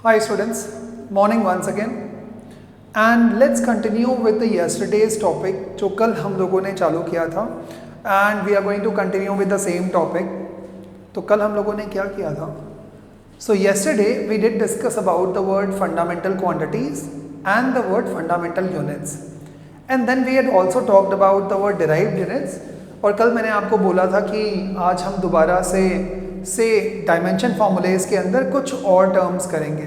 Hi students, morning once again and let's continue with the yesterday's topic जो कल हम लोगों ने चालू किया था and we are going to continue with the same topic. तो कल हम लोगों ने क्या किया था? So yesterday we did discuss about the word fundamental quantities and the word fundamental units and then we had also talked about the word derived units और कल मैंने आपको बोला था कि आज हम दोबारा से डायमेंशन फॉर्मूलेज के अंदर कुछ और टर्म्स करेंगे.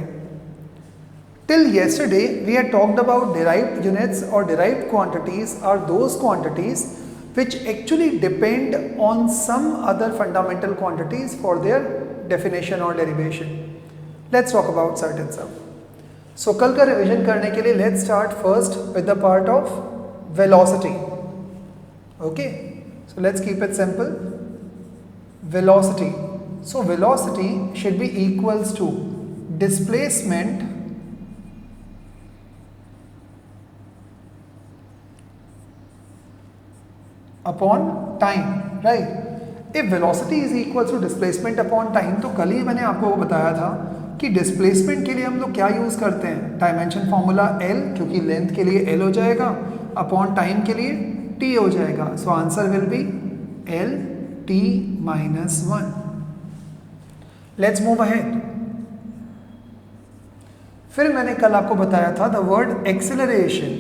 Till yesterday we had talked about derived units or derived quantities are those quantities which actually depend on some other fundamental quantities for their definition or derivation. Let's talk about certain stuff. So कल का revision करने के लिए let's start first with the part of velocity. Okay, so let's keep it simple. Velocity. So velocity should be equals to displacement upon time, right? If velocity is equals to displacement upon time, तो कल ही मैंने आपको बताया था कि displacement के लिए हम लोग क्या यूज़ करते हैं, डायमेंशन फॉर्मूला L, क्योंकि लेंथ के लिए L हो जाएगा, अपॉन टाइम के लिए T हो जाएगा. So answer will be L T minus 1. Let's move ahead. फिर मैंने कल आपको बताया था the word acceleration.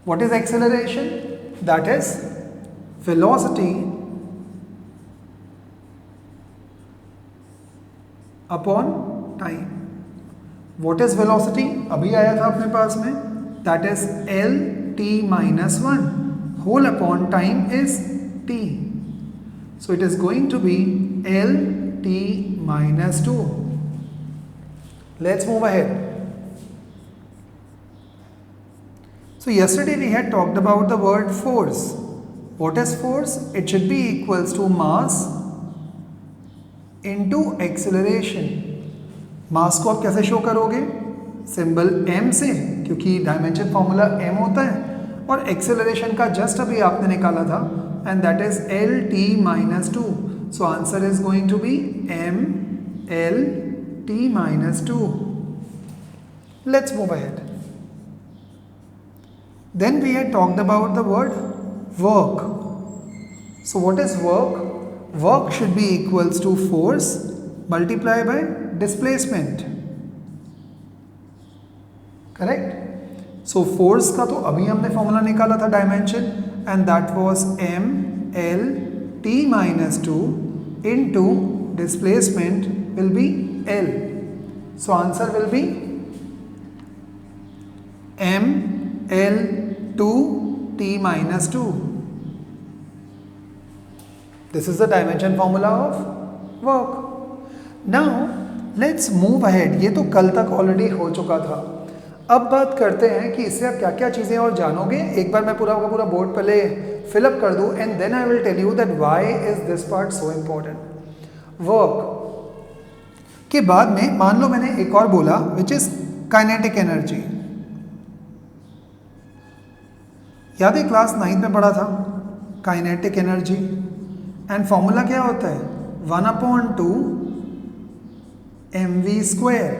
What is acceleration? That is velocity upon time. What is velocity? अभी आया था अपने पास में. That is L T minus 1 whole upon time is T. So it is going to be L T minus 2. Let's move ahead. So yesterday we had talked about the word force. What is force? It should be equals to mass into acceleration. मास को आप कैसे show करोगे? Symbol m से, क्योंकि dimension formula m होता है, और acceleration का जस्ट अभी आपने निकाला था and that is L T minus 2. So answer is going to be m L T minus 2. Let's move ahead. Then we had talked about the word work. So what is work? Work should be equals to force multiplied by displacement. Correct? So force का तो अभी हमने formula निकाला था dimension and that was m L T minus 2 into displacement will be L. So answer will be m L 2 T minus 2. This is the dimension formula of work. Now let's move ahead. ये तो कल तक already हो चुका था. अब बात करते हैं कि इससे आप क्या क्या चीज़ें और जानोगे. एक बार मैं पूरा का पूरा बोर्ड पहले फिलअप कर दूँ and then I will tell you that why is this part so important. Work के बाद में मान लो मैंने एक और बोला विच इज काइनेटिक एनर्जी. याद है क्लास 9th में पढ़ा था काइनेटिक एनर्जी एंड फॉर्मूला क्या होता है 1/2 mv square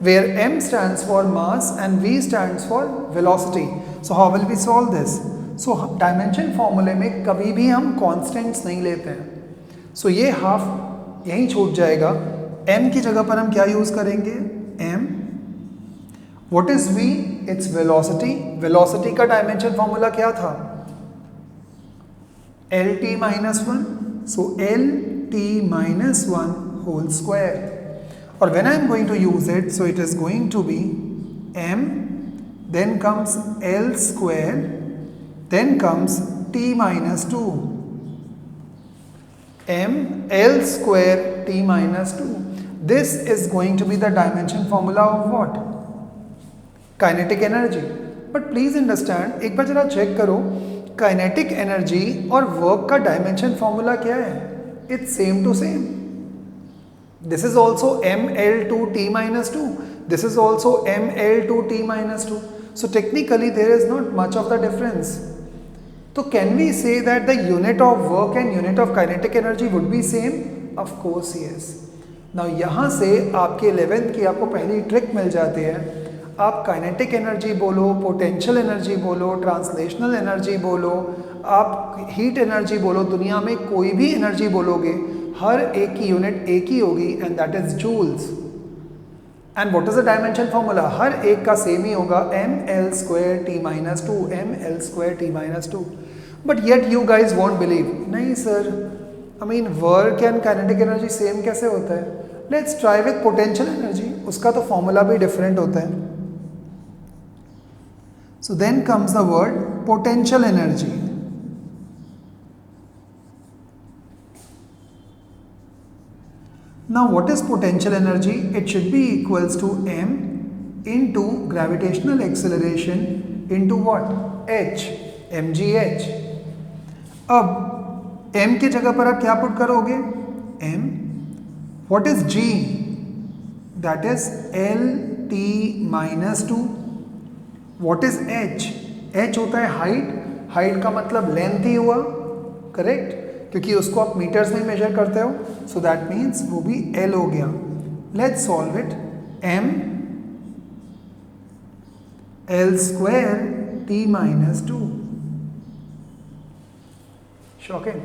where m stands for mass and v stands for velocity. So how will we solve this? So dimension फॉर्मूले में कभी भी हम कांस्टेंट्स नहीं लेते हैं. So ये हाफ यहीं छूट जाएगा. m की जगह पर हम क्या यूज करेंगे m. What is v? It's velocity. Velocity का डायमेंशन फॉर्मूला क्या था L T minus 1. So L T minus 1 whole square. Or when I am going to use it, so it is going to be m, then comes L square, then comes T minus 2. M L square T minus 2. This is going to be the dimension formula of what? Kinetic energy. But please understand, एक बार जरा check करो kinetic energy और work का dimension formula क्या है. It's same to same. This is also m L 2 T minus 2. This is also m L 2 T minus 2. So technically there is not much of the difference. तो can we say that the unit of work and unit of kinetic energy would B same? Of course yes. Now यहाँ से आपके 11th की आपको पहली trick मिल जाती है। आप काइनेटिक एनर्जी बोलो, पोटेंशियल एनर्जी बोलो, ट्रांसलेशनल एनर्जी बोलो, आप हीट एनर्जी बोलो, दुनिया में कोई भी एनर्जी बोलोगे, हर एक की यूनिट एक ही होगी and that is joules. And what is the dimension formula? हर एक का सेम ही होगा, ml² t-2, ml² t-2। But yet you guys won't believe, नहीं sir, I mean work and kinetic energy same कैसे होता है? Let's try with potential energy, उसका तो फॉर्मूला भी डिफरेंट होता है। So then comes the word potential energy. Now what is potential energy? It should be equals to m into gravitational acceleration into what? h, mgh। अब m की जगह पर आप क्या पुट करोगे? m। What is g? That is L(t-2). What is h? h होता है height, height का मतलब लेंथ ही हुआ, करेक्ट, क्योंकि उसको आप मीटर्स में मेजर करते हो, सो दैट मीन्स वो भी L हो गया। Let's solve it. m L² t-2। Shocking,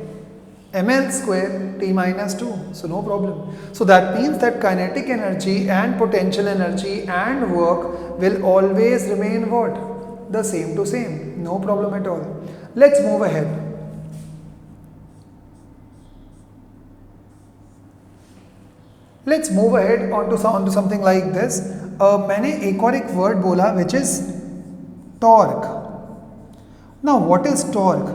ml² t-2, so no problem. So that means that kinetic energy and potential energy and work will always remain what? The same to same, no problem at all. Let's move ahead. Let's move ahead onto something like this. मैंने एक और एक word बोला which is torque. Now what is torque?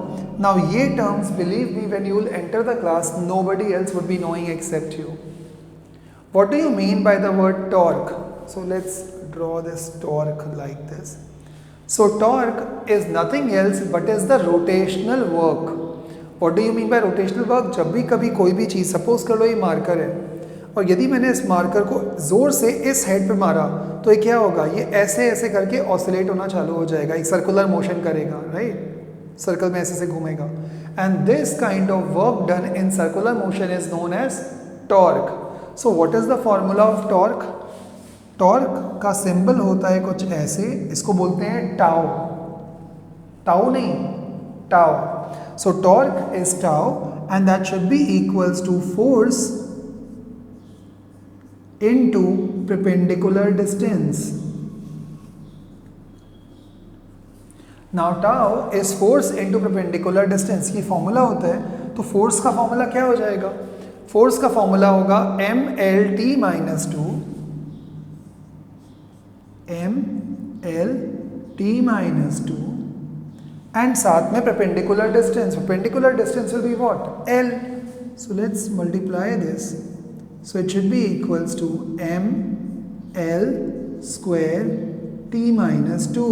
Now ये terms, believe me, when you will enter the class, nobody else would be knowing except you. What do you mean by the word torque? So let's draw this torque like this. So torque is nothing else but is the rotational work. What do you mean by rotational work? जब भी कभी कोई भी चीज़, suppose कर लो ये marker है, और यदि मैंने इस मार्कर को ज़ोर से इस हेड पे मारा तो ये क्या होगा? ये ऐसे ऐसे करके ऑसिलेट होना चालू हो जाएगा, एक सर्कुलर मोशन करेगा, राइट? सर्कल में ऐसे ऐसे घूमेगा। And this kind of work done in circular motion is known as torque. So what is the formula of torque? Torque का सिंबल होता है कुछ ऐसे, इसको बोलते हैं टाउ। टाउ नहीं, tau. So torque is tau and that should be equals to force into perpendicular distance. Now tau is force into perpendicular distance, ये फॉर्मूला होता है। तो फोर्स का फॉर्मूला क्या हो जाएगा? फोर्स का फॉर्मूला होगा mlt-2, mlt-2 एंड साथ में perpendicular distance. Perpendicular distance will be what? L. So let's multiply this. So it should be equals to ml² t-2,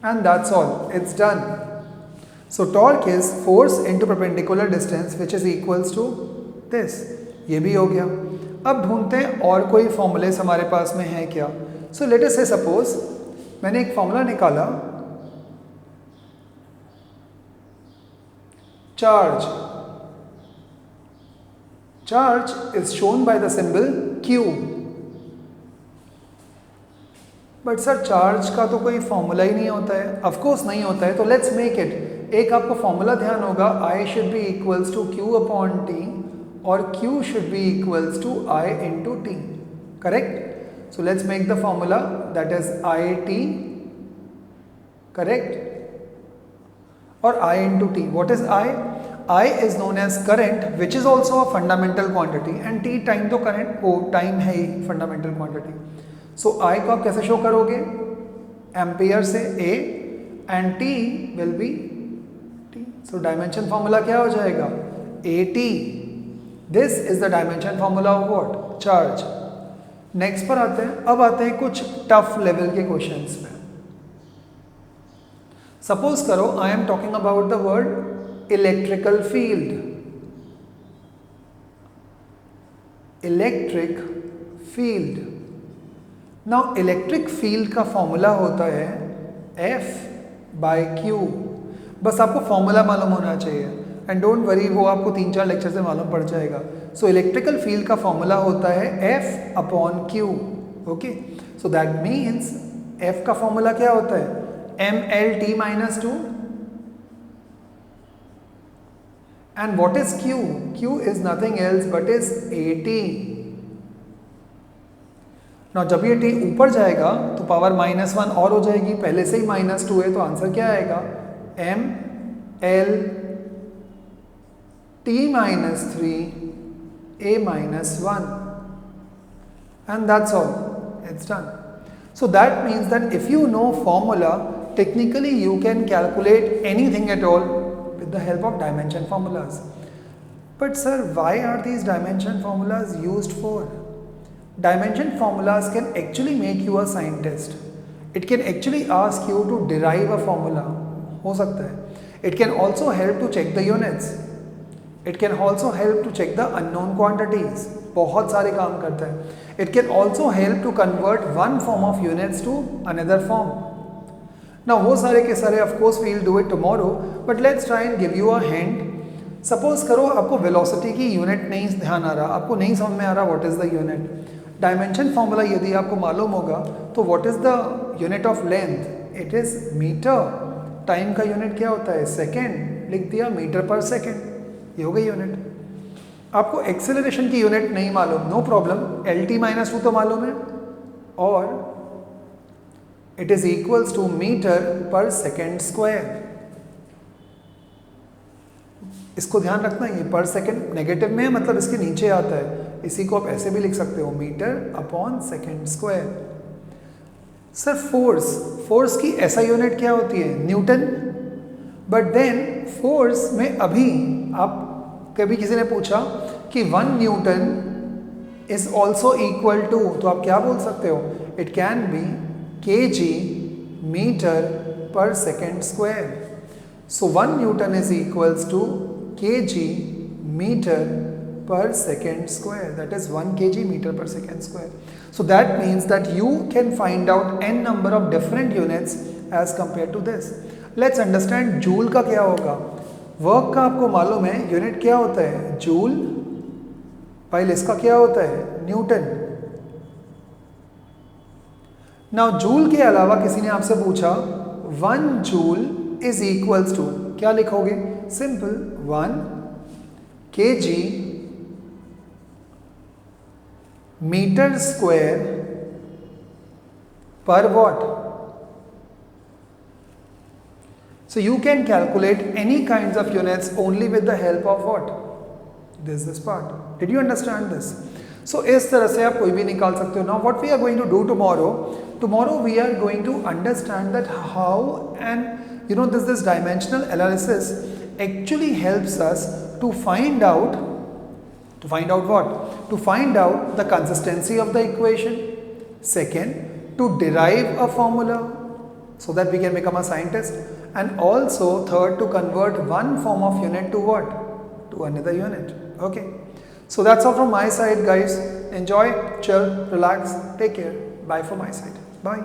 and that's all, it's done. So torque is force into perpendicular distance which is equals to this. ये भी हो गया। अब ढूंढते हैं और कोई formulas हमारे पास में है क्या। So let us say suppose मैंने एक फॉर्मूला निकाला, charge. Charge is shown by the symbol Q. But sir charge का तो कोई फॉर्मूला ही नहीं होता है। Of course नहीं होता है, तो let's make it. एक आपको फॉर्मूला ध्यान होगा, I should be equals to Q upon T और Q should be equals to I into T. Correct? So let's make the formula, that is IT. Correct? Or I into T. What is I? I is known as current which is also a fundamental quantity and T time तो current वो time है ही fundamental quantity. So I को आप कैसे show करोगे? Ampere से A and T will be T. So dimension formula क्या हो जाएगा? AT. This is the dimension formula of what? Charge. Next पर आते हैं, अब आते हैं कुछ टफ लेवल के क्वेश्चंस पे। सपोज करो I am talking about the word electrical field. Electric field. Now electric field का फॉर्मूला होता है F by Q। बस आपको फॉर्मूला मालूम होना चाहिए। एंड डोंट वरी, वो आपको 3-4 लेक्चर से मालूम पड़ जाएगा. सो इलेक्ट्रिकल फील्ड का फॉर्मूला होता है F/Q. Okay, so that means F का फॉर्मूला क्या होता है? mLT-2. And what is Q? Q is nothing else but is AT. Now जब ये T ऊपर जाएगा तो पावर -1 और हो जाएगी, पहले से ही -2 है, तो आंसर क्या आएगा? mLT-3 A-1. And that's all. It's done. So that means that if you know formula, technically you can calculate anything at all with the help of dimension formulas. But sir, why are these dimension formulas used for? Dimension formulas can actually make you a scientist. It can actually ask you to derive a formula. हो सकता है. It can also help to check the units. It can also help to check the unknown quantities. बहुत सारे काम करता है. It can also help to convert one form of units to another form. Now वो सारे के सारे of course we'll do it tomorrow, but let's try and give you a hint. Suppose करो आपको velocity की unit नहीं ध्यान आ रहा, आपको नहीं समझ में आ रहा what is the unit. Dimension formula यदि आपको मालूम होगा तो what is the unit of length? It is meter. Time का unit क्या होता है? Second. लिख दिया मीटर पर सेकेंड, ये हो गई यूनिट. आपको एक्सेलरेशन की यूनिट नहीं मालूम, नो प्रॉब्लम, LT-2 तो मालूम है और it is equals to metre per second square. इसको ध्यान रखना, ये पर सेकेंड नेगेटिव में है, मतलब इसके नीचे आता है. इसी को आप ऐसे भी लिख सकते हो, metre upon second square. Sir force की ऐसा यूनिट क्या होती है? न्यूटन. बट देन फोर्स में अभी आप कभी किसी ने पूछा कि 1 newton is also equal to, तो आप क्या बोल सकते हो? It can be kg metre per second square. So 1 newton is equals to kg metre per second square, that is 1 kg meter per second square. So that means that you can find out n number of different units as compared to this. Let's understand joule का क्या होगा. Work का आपको मालूम है, unit क्या होता है? जूल. पहले इसका क्या होता है? न्यूटन. नाउ जूल के अलावा किसी ने आपसे पूछा 1 जूल इज इक्वल्स टू, क्या लिखोगे? सिंपल, 1 kg मीटर स्क्वायर पर what. So you can calculate any kinds of units only with the help of what? This part. Did you understand this? So इस तरह से आप कोई भी निकाल सकते हो. Now what we are going to do tomorrow we are going to understand that how and this dimensional analysis actually helps us to find out what? To find out the consistency of the equation. Second, to derive a formula so that we can become a scientist. And also third, to convert one form of unit to what? To another unit. Okay. So that's all from my side, guys. Enjoy, chill, relax, take care. Bye from my side. Bye.